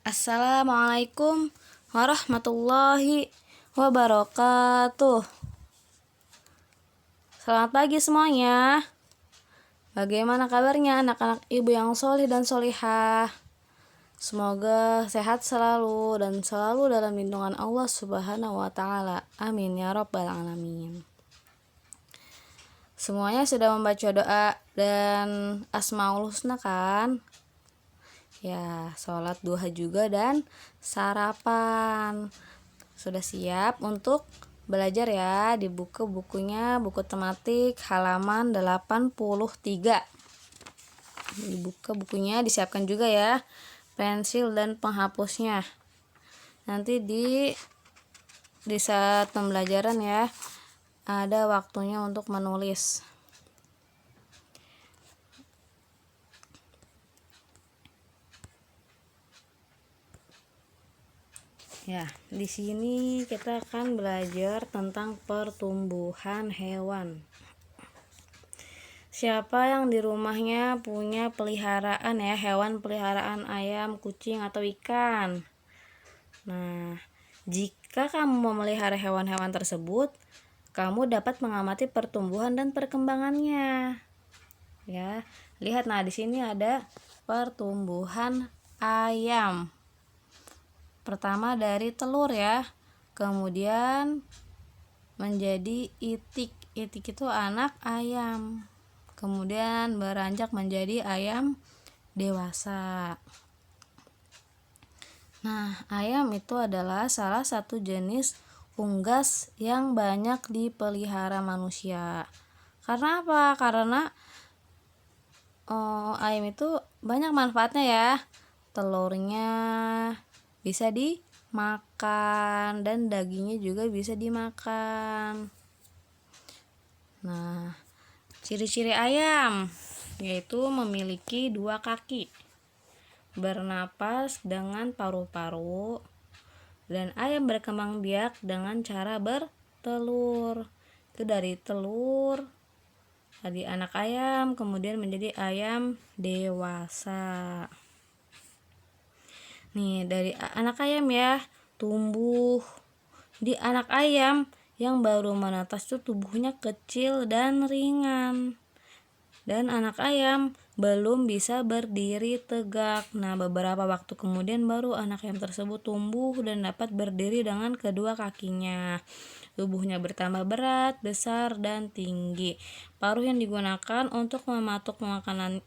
Assalamualaikum warahmatullahi wabarakatuh. Selamat pagi semuanya. Bagaimana kabarnya anak-anak ibu yang solih dan solihah? Semoga sehat selalu dan selalu dalam lindungan Allah Subhanahu wa Ta'ala. Amin ya Rabbal 'Alamin. Semuanya sudah membaca doa dan Asmaul Husna kan? Ya, sholat duha juga dan sarapan. Sudah siap untuk belajar ya? Dibuka bukunya, buku tematik halaman 83. Dibuka bukunya, disiapkan juga ya pensil dan penghapusnya. Nanti di saat pembelajaran ya, ada waktunya untuk menulis. Ya, di sini kita akan belajar tentang pertumbuhan hewan. Siapa yang di rumahnya punya peliharaan ya, hewan peliharaan ayam, kucing, atau ikan? Nah, jika kamu memelihara hewan-hewan tersebut, kamu dapat mengamati pertumbuhan dan perkembangannya. Ya, lihat, nah di sini ada pertumbuhan ayam. Pertama dari telur ya, kemudian menjadi itik. Itik itu anak ayam. Kemudian beranjak menjadi ayam dewasa. Nah, ayam itu adalah salah satu jenis unggas yang banyak dipelihara manusia. Karena apa? Karena ayam itu banyak manfaatnya ya. Telurnya bisa dimakan dan dagingnya juga bisa dimakan. Nah, ciri-ciri ayam yaitu memiliki 2 kaki, bernapas dengan paru-paru, dan ayam berkembang biak dengan cara bertelur. Itu dari telur, tadi anak ayam, kemudian menjadi ayam dewasa. Nih, dari anak ayam ya, tumbuh. Di anak ayam yang baru menetas itu tubuhnya kecil dan ringan. Dan anak ayam belum bisa berdiri tegak. Nah, beberapa waktu kemudian baru anak ayam tersebut tumbuh dan dapat berdiri dengan kedua kakinya. Tubuhnya bertambah berat, besar, dan tinggi. Paruh yang digunakan untuk mematuk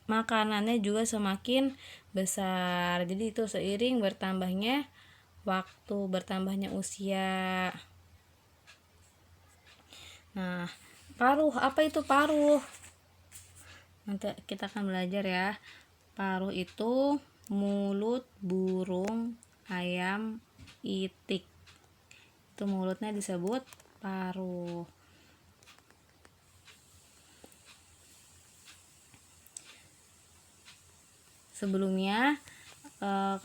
makanannya juga semakin besar. Jadi itu seiring bertambahnya waktu, bertambahnya usia. Nah, paruh, apa itu paruh? Nanti kita akan belajar ya. Paruh itu mulut burung ayam itik. Itu mulutnya disebut paruh. Sebelumnya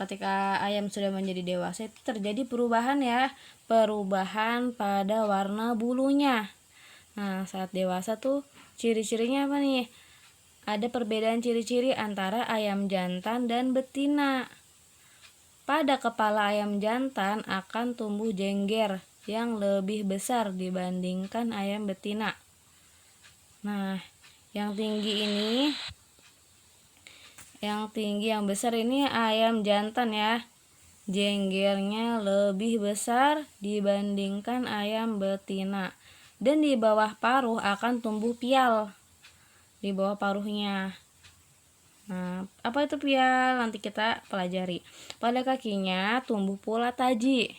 ketika ayam sudah menjadi dewasa itu terjadi perubahan ya. Perubahan pada warna bulunya. Nah, saat dewasa tuh ciri-cirinya apa nih? Ada perbedaan ciri-ciri antara ayam jantan dan betina. Pada kepala ayam jantan akan tumbuh jengger yang lebih besar dibandingkan ayam betina. Nah, yang besar ini ayam jantan ya. Jenggernya lebih besar dibandingkan ayam betina. Dan di bawah paruh akan tumbuh pial. Di bawah paruhnya. Nah, apa itu pial? Nanti kita pelajari. Pada kakinya tumbuh pula taji.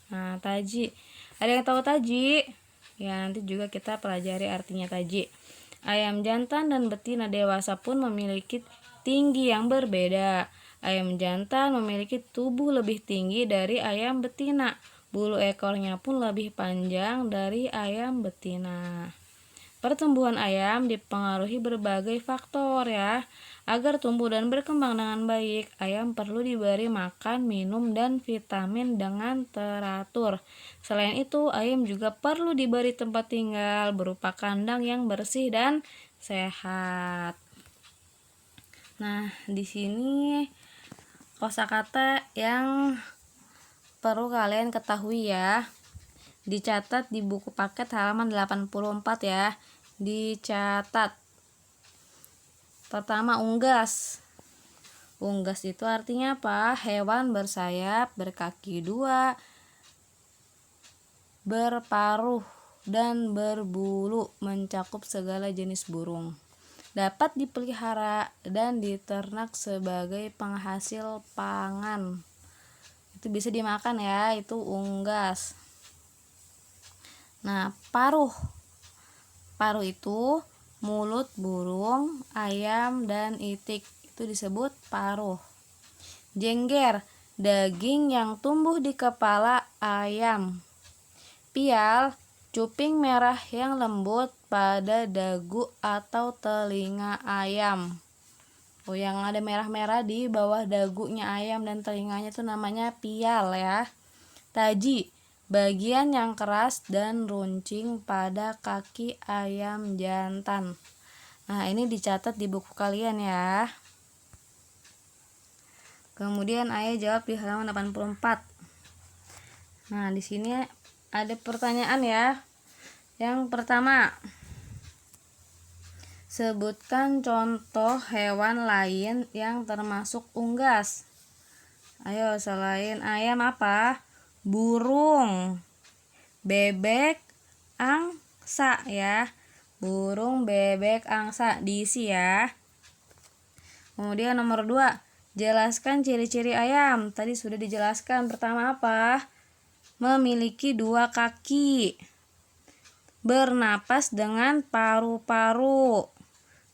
Nah, taji. Ada yang tahu taji? Ya, nanti juga kita pelajari artinya taji. Ayam jantan dan betina dewasa pun memiliki tinggi yang berbeda. Ayam jantan memiliki tubuh lebih tinggi dari ayam betina. Bulu ekornya pun lebih panjang dari ayam betina. Pertumbuhan ayam dipengaruhi berbagai faktor ya. Agar tumbuh dan berkembang dengan baik, ayam perlu diberi makan, minum, dan vitamin dengan teratur. Selain itu, ayam juga perlu diberi tempat tinggal berupa kandang yang bersih dan sehat. Nah, di sini kosakata yang perlu kalian ketahui ya. Dicatat di buku paket halaman 84 ya. Dicatat. Pertama, unggas. Unggas itu artinya apa? Hewan bersayap, berkaki dua, berparuh, dan berbulu, mencakup segala jenis burung. Dapat dipelihara dan diternak sebagai penghasil pangan. Itu bisa dimakan ya, itu unggas. Nah, paruh. Paruh itu mulut burung, ayam, dan itik. Itu disebut paruh. Jengger, daging yang tumbuh di kepala ayam. Pial, cuping merah yang lembut pada dagu atau telinga ayam. Yang ada merah-merah di bawah dagunya ayam dan telinganya itu namanya pial ya. Taji, bagian yang keras dan runcing pada kaki ayam jantan. Nah, ini dicatat di buku kalian ya. Kemudian ayah jawab di halaman 84. Nah, di sini ada pertanyaan ya. Yang pertama, sebutkan contoh hewan lain yang termasuk unggas. Ayo, selain ayam apa? Burung, bebek, angsa ya. Burung, bebek, angsa diisi ya. Kemudian nomor 2, jelaskan ciri-ciri ayam. Tadi sudah dijelaskan. Pertama apa? Memiliki 2 kaki. Bernapas dengan paru-paru.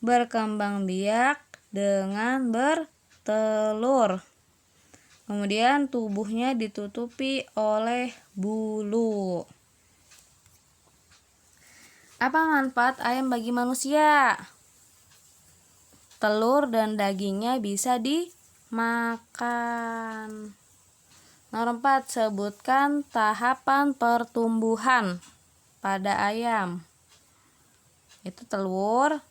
Berkembang biak dengan bertelur. Kemudian tubuhnya ditutupi oleh bulu. Apa manfaat ayam bagi manusia? Telur dan dagingnya bisa dimakan. Nomor 4, sebutkan tahapan pertumbuhan pada ayam. Itu telur,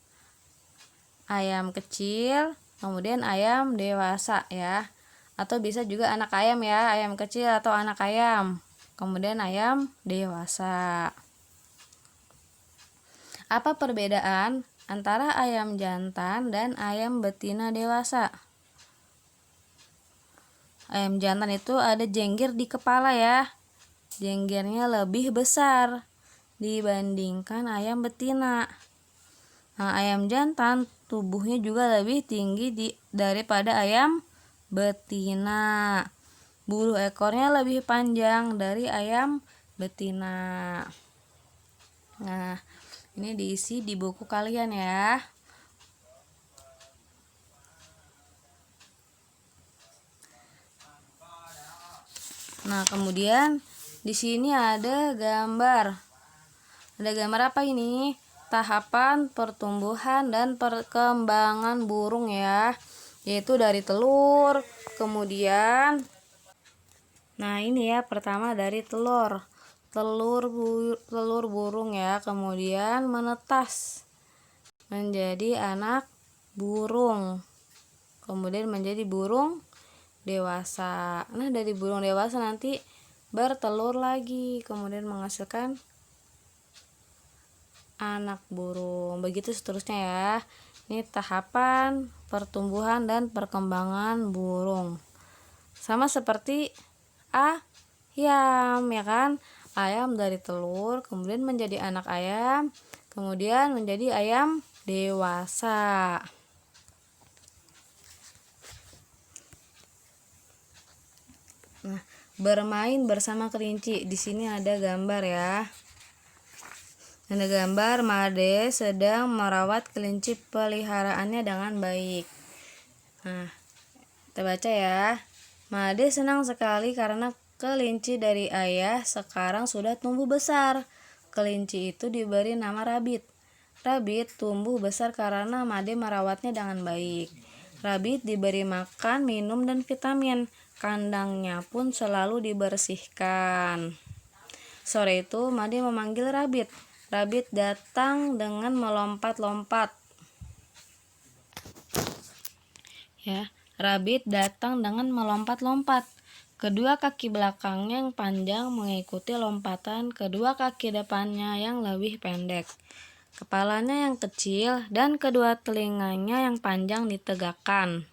ayam kecil, kemudian ayam dewasa ya. Atau bisa juga anak ayam ya, ayam kecil atau anak ayam. Kemudian ayam dewasa. Apa perbedaan antara ayam jantan dan ayam betina dewasa? Ayam jantan itu ada jengger di kepala ya. Jenggernya lebih besar dibandingkan ayam betina. Nah, ayam jantan tubuhnya juga lebih tinggi daripada ayam betina. Bulu ekornya lebih panjang dari ayam betina. Nah, ini diisi di buku kalian ya. Nah, kemudian di sini ada gambar. Ada gambar apa ini? Tahapan pertumbuhan dan perkembangan burung ya. Yaitu dari telur, kemudian nah ini ya, pertama dari telur. Telur burung ya, kemudian menetas menjadi anak burung. Kemudian menjadi burung dewasa. Nah, dari burung dewasa nanti bertelur lagi, kemudian menghasilkan anak burung. Begitu seterusnya ya. Ini tahapan pertumbuhan dan perkembangan burung. Sama seperti ayam ya kan? Ayam dari telur, kemudian menjadi anak ayam, kemudian menjadi ayam dewasa. Nah, bermain bersama kelinci. Di sini ada gambar ya. Ada gambar Made sedang merawat kelinci peliharaannya dengan baik. Nah, kita baca ya. Made senang sekali karena kelinci dari ayah sekarang sudah tumbuh besar. Kelinci itu diberi nama Rabbit. Rabbit tumbuh besar karena Made merawatnya dengan baik. Rabbit diberi makan, minum, dan vitamin. Kandangnya pun selalu dibersihkan. Sore itu Made memanggil Rabbit. Rabbit datang dengan melompat-lompat. Ya, Rabbit datang dengan melompat-lompat. Kedua kaki belakangnya yang panjang mengikuti lompatan kedua kaki depannya yang lebih pendek. Kepalanya yang kecil dan kedua telinganya yang panjang ditegakkan.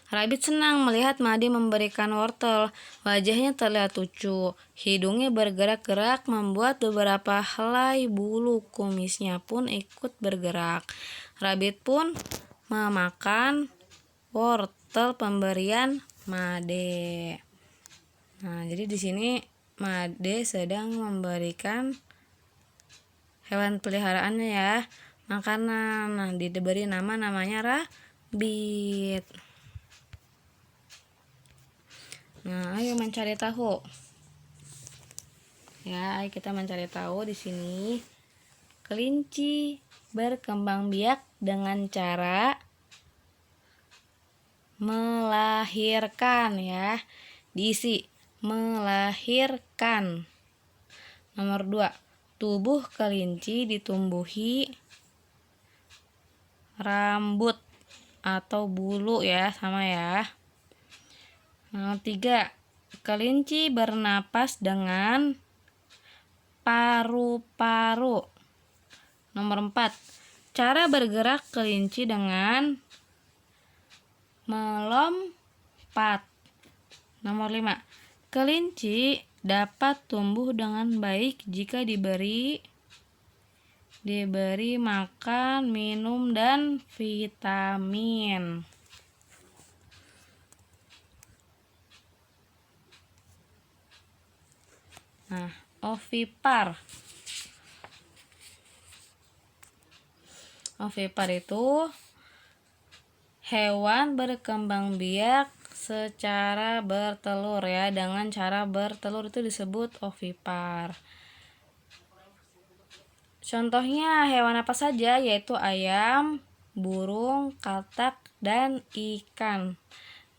Rabbit senang melihat Madi memberikan wortel. Wajahnya terlihat lucu. Hidungnya bergerak-gerak membuat beberapa helai bulu kumisnya pun ikut bergerak. Rabbit pun memakan wortel pemberian Made. Nah, jadi di sini Made sedang memberikan hewan peliharaannya ya makanan. Nah, diberi namanya Rabbit. Nah, ayo mencari tahu. Ya, ayo kita mencari tahu di sini. Kelinci berkembang biak dengan cara melahirkan ya. Diisi melahirkan. Nomor 2, tubuh kelinci ditumbuhi rambut atau bulu ya, sama ya. Nomor 3, kelinci bernapas dengan paru-paru. Nomor 4, cara bergerak kelinci dengan melompat. Nomor 5, kelinci dapat tumbuh dengan baik jika diberi makan, minum, dan vitamin. Nah, ovipar. Ovipar itu hewan berkembang biak secara bertelur ya. Dengan cara bertelur itu disebut ovipar. Contohnya hewan apa saja, yaitu ayam, burung, katak, dan ikan.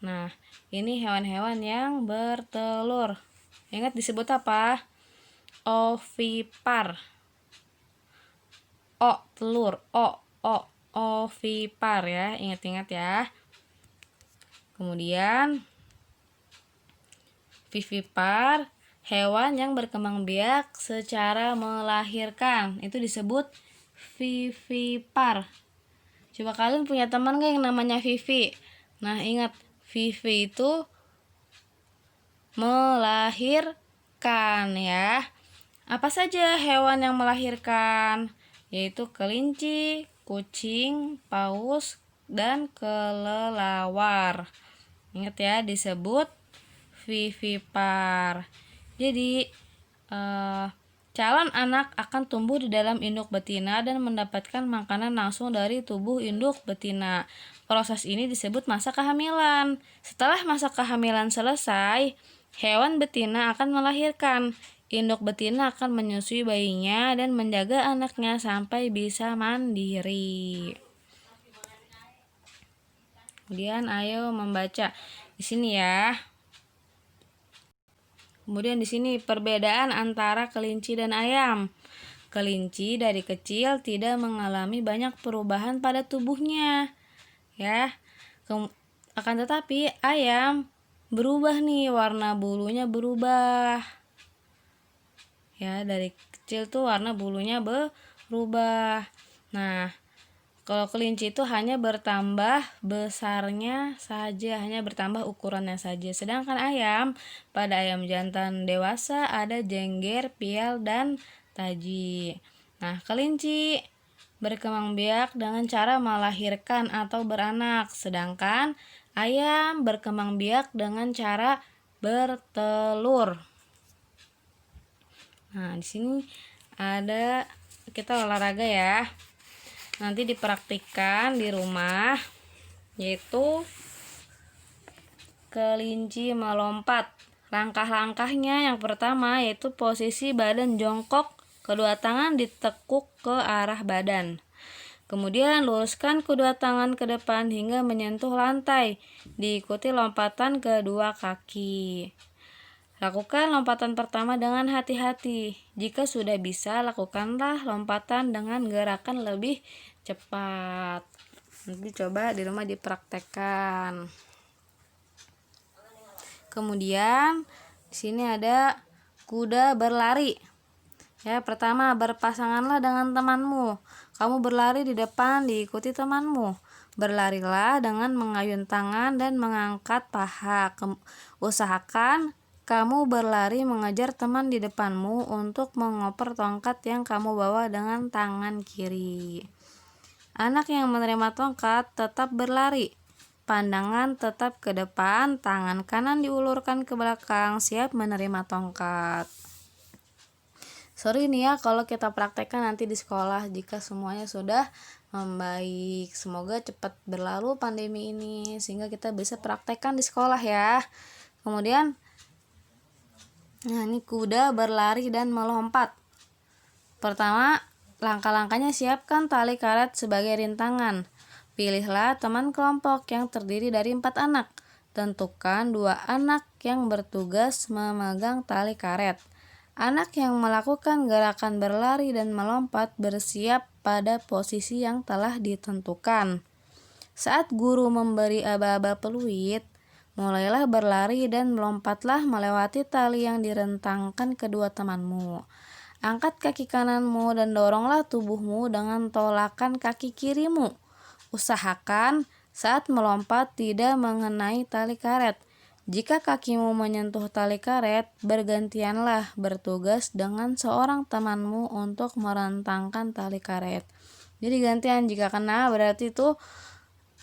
Nah, ini hewan-hewan yang bertelur. Ingat disebut apa? Ovipar. Telur. Ovipar ya. Ingat-ingat ya. Kemudian vivipar, hewan yang berkembang biak secara melahirkan. Itu disebut vivipar. Coba kalian punya teman gak yang namanya Vivi? Nah, ingat, Vivi itu melahirkan ya. Apa saja hewan yang melahirkan? Yaitu kelinci, kucing, paus, dan kelelawar. Ingat ya, disebut vivipar. Jadi calon anak akan tumbuh di dalam induk betina dan mendapatkan makanan langsung dari tubuh induk betina. Proses ini disebut masa kehamilan. Setelah masa kehamilan selesai, hewan betina akan melahirkan. Induk betina akan menyusui bayinya dan menjaga anaknya sampai bisa mandiri. Kemudian ayo membaca di sini ya. Kemudian di sini perbedaan antara kelinci dan ayam. Kelinci dari kecil tidak mengalami banyak perubahan pada tubuhnya. Ya. Akan tetapi ayam berubah nih, warna bulunya berubah. Ya, dari kecil tuh warna bulunya berubah. Nah, kalau kelinci itu hanya bertambah besarnya saja, hanya bertambah ukurannya saja. Sedangkan ayam, pada ayam jantan dewasa ada jengger, pial, dan taji. Nah, kelinci berkembang biak dengan cara melahirkan atau beranak. Sedangkan ayam berkembang biak dengan cara bertelur. Nah, di sini ada kita olahraga ya. Nanti dipraktikkan di rumah, yaitu kelinci melompat. Langkah-langkahnya yang pertama yaitu posisi badan jongkok, kedua tangan ditekuk ke arah badan. Kemudian luruskan kedua tangan ke depan hingga menyentuh lantai, diikuti lompatan kedua kaki. Lakukan lompatan pertama dengan hati-hati. Jika sudah bisa, lakukanlah lompatan dengan gerakan lebih cepat. Nanti coba di rumah dipraktekkan. Kemudian di sini ada kuda berlari. Ya, pertama berpasanganlah dengan temanmu. Kamu berlari di depan diikuti temanmu. Berlarilah dengan mengayun tangan dan mengangkat paha. Usahakan kamu berlari mengejar teman di depanmu untuk mengoper tongkat yang kamu bawa dengan tangan kiri. Anak yang menerima tongkat tetap berlari. Pandangan tetap ke depan, tangan kanan diulurkan ke belakang, siap menerima tongkat. Sorry nih ya kalau kita praktekkan nanti di sekolah jika semuanya sudah membaik. Semoga cepat berlalu pandemi ini sehingga kita bisa praktekkan di sekolah ya. Kemudian ini kuda berlari dan melompat. Pertama, langkah-langkahnya siapkan tali karet sebagai rintangan. Pilihlah teman kelompok yang terdiri dari 4 anak. Tentukan 2 anak yang bertugas memegang tali karet. Anak yang melakukan gerakan berlari dan melompat bersiap pada posisi yang telah ditentukan. Saat guru memberi aba-aba peluit, mulailah berlari dan melompatlah melewati tali yang direntangkan kedua temanmu. Angkat kaki kananmu dan doronglah tubuhmu dengan tolakan kaki kirimu. Usahakan saat melompat tidak mengenai tali karet. Jika kakimu menyentuh tali karet, bergantianlah bertugas dengan seorang temanmu untuk merentangkan tali karet. Jadi gantian, jika kena berarti itu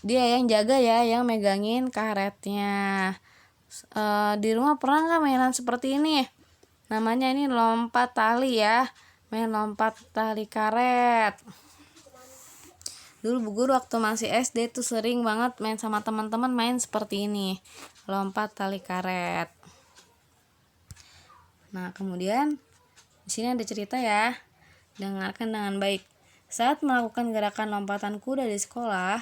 dia yang jaga ya, yang megangin karetnya. Di rumah pernah nggak mainan seperti ini? Namanya ini lompat tali ya, main lompat tali karet. Dulu Bu Guru waktu masih SD tuh sering banget main sama teman-teman main seperti ini, lompat tali karet. Nah, kemudian di sini ada cerita ya. Dengarkan dengan baik. Saat melakukan gerakan lompatan kuda di sekolah,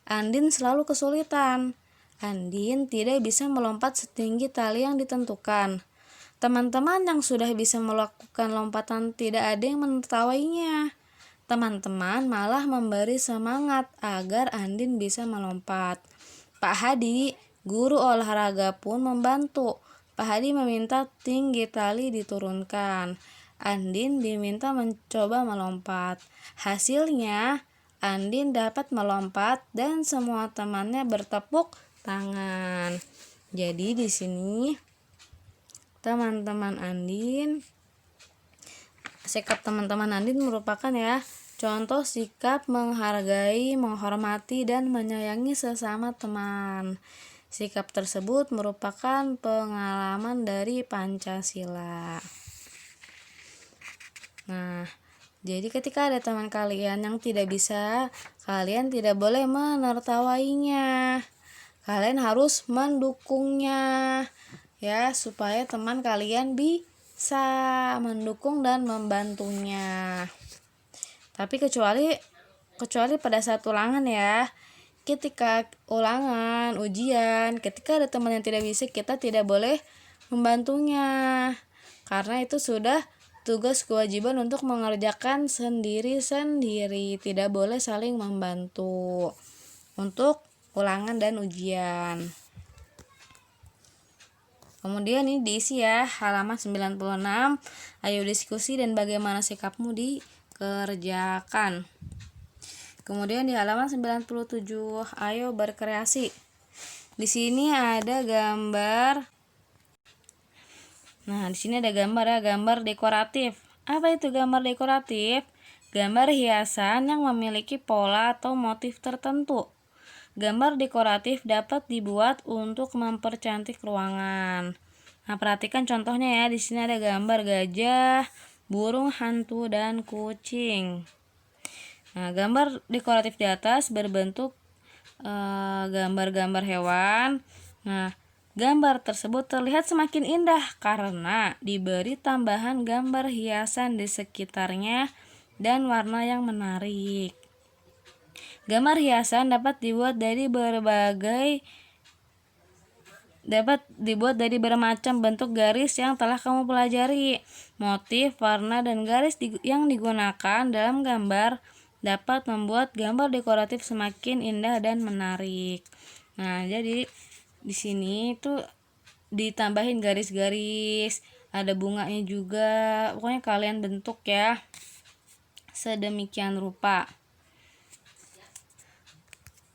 Andin selalu kesulitan. Andin tidak bisa melompat setinggi tali yang ditentukan. Teman-teman yang sudah bisa melakukan lompatan tidak ada yang menertawainya. Teman-teman malah memberi semangat agar Andin bisa melompat. Pak Hadi, guru olahraga pun membantu. Pak Hadi meminta tinggi tali diturunkan. Andin diminta mencoba melompat. Hasilnya, Andin dapat melompat dan semua temannya bertepuk tangan. Jadi di sini sikap teman-teman Andin merupakan ya contoh sikap menghargai, menghormati, dan menyayangi sesama teman. Sikap tersebut merupakan pengalaman dari Pancasila. Nah, jadi ketika ada teman kalian yang tidak bisa, kalian tidak boleh menertawainya. Kalian harus mendukungnya ya, supaya teman kalian bisa mendukung dan membantunya. Tapi kecuali pada saat ulangan ya. Ketika ulangan, ujian, ketika ada teman yang tidak bisa, kita tidak boleh membantunya. Karena itu sudah tugas kewajiban untuk mengerjakan sendiri-sendiri. Tidak boleh saling membantu untuk ulangan dan ujian. Kemudian ini diisi ya, halaman 96. Ayo diskusi dan bagaimana sikapmu dikerjakan. Kemudian di halaman 97, ayo berkreasi. Di sini ada gambar. Nah, di sini ada gambar ya, gambar dekoratif. Apa itu gambar dekoratif? Gambar hiasan yang memiliki pola atau motif tertentu. Gambar dekoratif dapat dibuat untuk mempercantik ruangan. Nah, perhatikan contohnya ya. Di sini ada gambar gajah, burung hantu, dan kucing. Nah, gambar dekoratif di atas berbentuk gambar-gambar hewan. Nah, gambar tersebut terlihat semakin indah karena diberi tambahan gambar hiasan di sekitarnya dan warna yang menarik. Gambar hiasan dapat dibuat dari bermacam bentuk garis yang telah kamu pelajari. Motif, warna, dan garis yang digunakan dalam gambar dapat membuat gambar dekoratif semakin indah dan menarik. Nah, jadi di sini tuh ditambahin garis-garis, ada bunganya juga. Pokoknya kalian bentuk ya sedemikian rupa.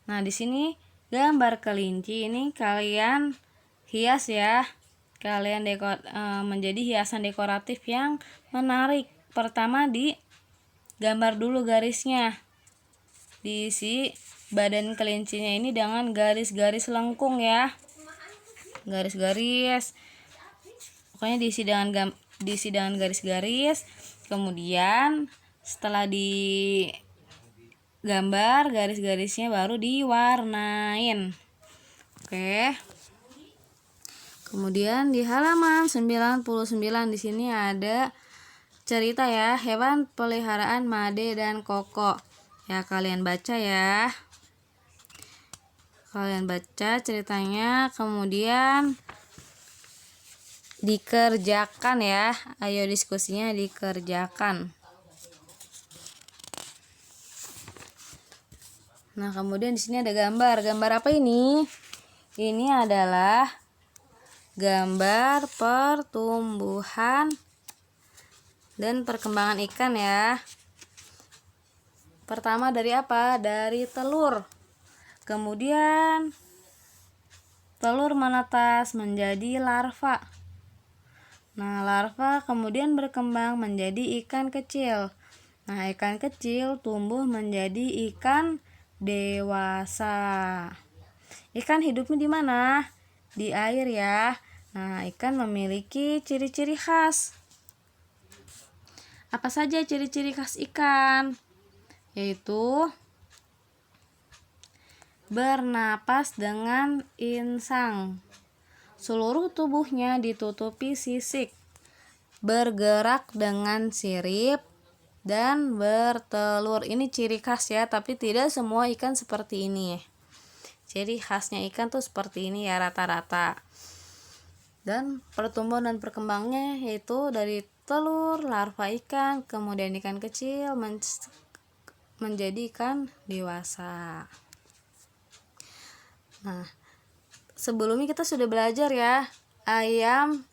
Nah, di sini gambar kelinci ini kalian hias ya. Kalian menjadi hiasan dekoratif yang menarik. Pertama di gambar dulu garisnya. Diisi badan kelincinya ini dengan garis-garis lengkung ya. Garis-garis. Pokoknya diisi dengan garis-garis. Kemudian setelah digambar garis-garisnya baru diwarnain. Oke. Kemudian di halaman 99 di sini ada cerita ya, hewan peliharaan Made dan Koko. Ya, kalian baca ya. Kalian baca ceritanya, kemudian dikerjakan ya. Ayo diskusinya dikerjakan. Nah, kemudian di sini ada gambar. Gambar apa ini? Ini adalah gambar pertumbuhan dan perkembangan ikan ya. Pertama dari apa? Dari telur. Kemudian telur menetas menjadi larva. Nah, larva kemudian berkembang menjadi ikan kecil. Nah, ikan kecil tumbuh menjadi ikan dewasa. Ikan hidupnya di mana? Di air ya. Nah, ikan memiliki ciri-ciri khas. Apa saja ciri-ciri khas ikan? Yaitu bernapas dengan insang. Seluruh tubuhnya ditutupi sisik. Bergerak dengan sirip dan bertelur. Ini ciri khas ya, tapi tidak semua ikan seperti ini. Ciri khasnya ikan tuh seperti ini ya rata-rata. Dan pertumbuhan dan perkembangannya yaitu dari telur, larva ikan, kemudian ikan kecil menjadi ikan dewasa. Nah, sebelumnya kita sudah belajar ya, ayam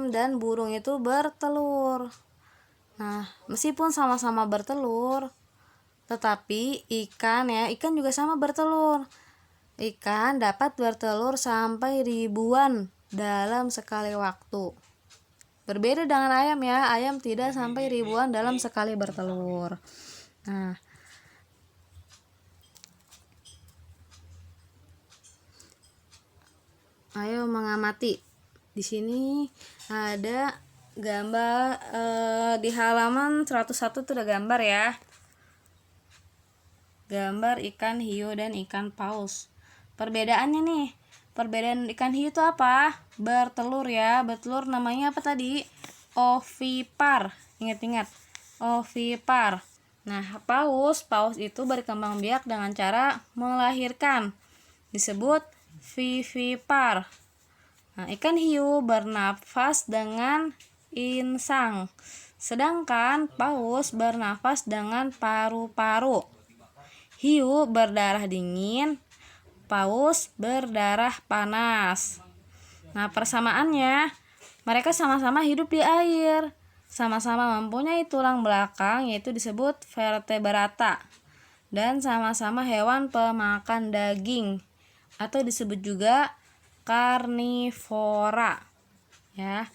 dan burung itu bertelur. Nah, meskipun sama-sama bertelur, tetapi ikan juga sama bertelur. Ikan dapat bertelur sampai ribuan dalam sekali waktu. Berbeda dengan ayam ya, ayam tidak sampai ribuan dalam sekali bertelur. Nah, ayo mengamati. Di sini ada gambar di halaman 101 itu ada gambar ya. Gambar ikan hiu dan ikan paus. Perbedaannya nih. Perbedaan ikan hiu itu apa? Bertelur ya. Bertelur namanya apa tadi? Ovipar. Ingat-ingat. Ovipar. Nah, paus itu berkembang biak dengan cara melahirkan. Disebut vivipar. Nah, ikan hiu bernafas dengan insang. Sedangkan paus bernafas dengan paru-paru. Hiu berdarah dingin, paus berdarah panas. Nah, persamaannya, mereka sama-sama hidup di air, sama-sama mempunyai tulang belakang yaitu disebut vertebrata, dan sama-sama hewan pemakan daging atau disebut juga karnivora. Ya.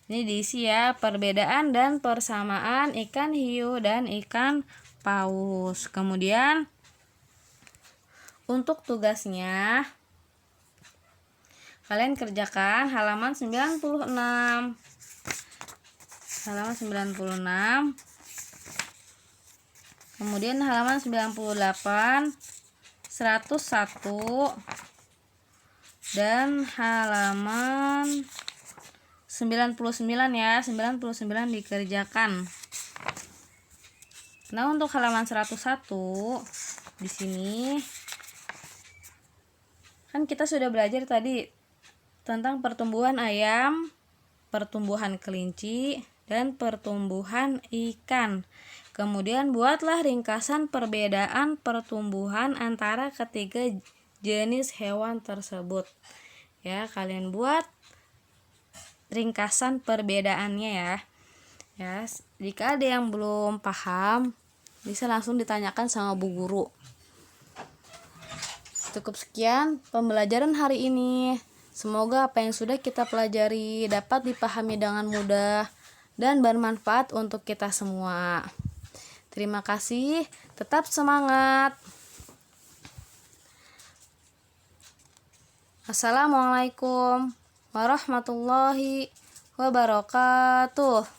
Ini diisi ya perbedaan dan persamaan ikan hiu dan ikan paus. Kemudian untuk tugasnya kalian kerjakan halaman 96. Halaman 96. Kemudian halaman 98, 101 dan halaman 99 ya. 99 dikerjakan. Nah, untuk halaman 101 di sini kan kita sudah belajar tadi tentang pertumbuhan ayam, pertumbuhan kelinci, dan pertumbuhan ikan. Kemudian buatlah ringkasan perbedaan pertumbuhan antara ketiga jenis hewan tersebut. Ya, kalian buat ringkasan perbedaannya ya. Ya, jika ada yang belum paham, bisa langsung ditanyakan sama Bu Guru. Cukup sekian pembelajaran hari ini. Semoga apa yang sudah kita pelajari dapat dipahami dengan mudah dan bermanfaat untuk kita semua. Terima kasih, tetap semangat. Assalamualaikum warahmatullahi wabarakatuh.